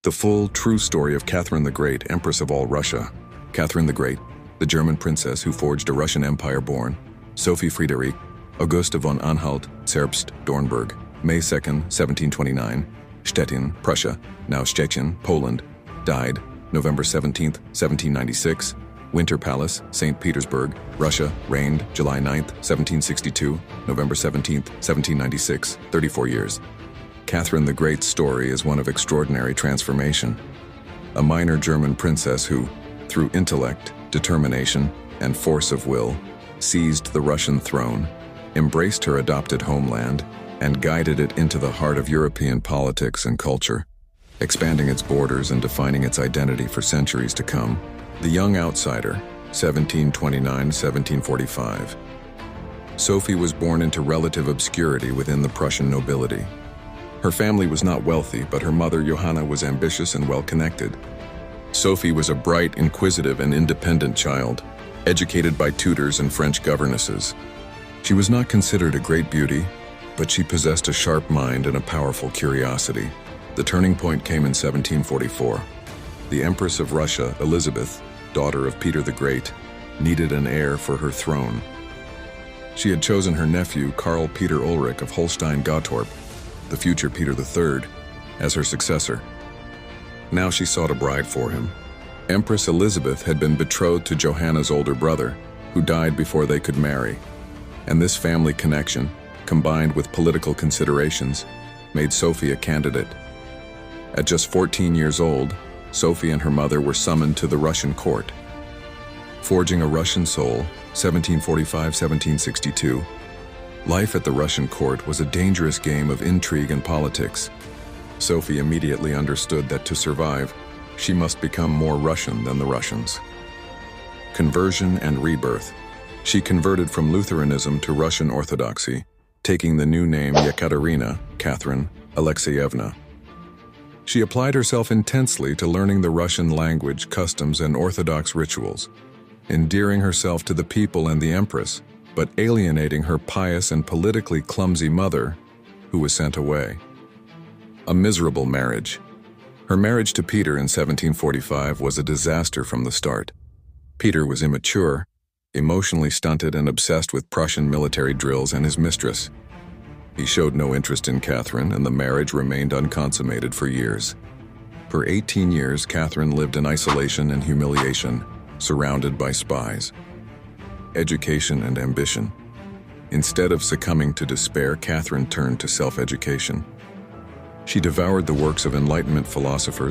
The full, true story of Catherine the Great, Empress of all Russia. Catherine the Great, the German princess who forged a Russian empire born, Sophie Friederike, Augusta von Anhalt-Zerbst Dornberg, May 2, 1729, Stettin, Prussia, now Szczecin, Poland, died November 17, 1796, Winter Palace, St. Petersburg, Russia, reigned July 9, 1762, November 17, 1796, 34 years. Catherine the Great's story is one of extraordinary transformation. A minor German princess who, through intellect, determination, and force of will, seized the Russian throne, embraced her adopted homeland, and guided it into the heart of European politics and culture, expanding its borders and defining its identity for centuries to come. The Young Outsider, 1729-1745. Sophie was born into relative obscurity within the Prussian nobility. Her family was not wealthy, but her mother Johanna was ambitious and well-connected. Sophie was a bright, inquisitive, and independent child, educated by tutors and French governesses. She was not considered a great beauty, but she possessed a sharp mind and a powerful curiosity. The turning point came in 1744. The Empress of Russia, Elizabeth, daughter of Peter the Great, needed an heir for her throne. She had chosen her nephew, Karl Peter Ulrich of Holstein-Gottorp, the future Peter III, as her successor. Now she sought a bride for him. Empress Elizabeth had been betrothed to Johanna's older brother, who died before they could marry, and this family connection, combined with political considerations, made Sophie a candidate. At just 14 years old, Sophie and her mother were summoned to the Russian court. Forging a Russian soul, 1745-1762, life at the Russian court was a dangerous game of intrigue and politics. Sophie immediately understood that to survive, she must become more Russian than the Russians. Conversion and rebirth. She converted from Lutheranism to Russian Orthodoxy, taking the new name Yekaterina, Catherine Alexeyevna. She applied herself intensely to learning the Russian language, customs, and Orthodox rituals, endearing herself to the people and the Empress, but alienating her pious and politically clumsy mother, who was sent away. A miserable marriage. Her marriage to Peter in 1745 was a disaster from the start. Peter was immature, emotionally stunted, and obsessed with Prussian military drills and his mistress. He showed no interest in Catherine, and the marriage remained unconsummated for years. For 18 years, Catherine lived in isolation and humiliation, surrounded by spies. Education and ambition. Instead of succumbing to despair, Catherine turned to self-education. She devoured the works of Enlightenment philosophers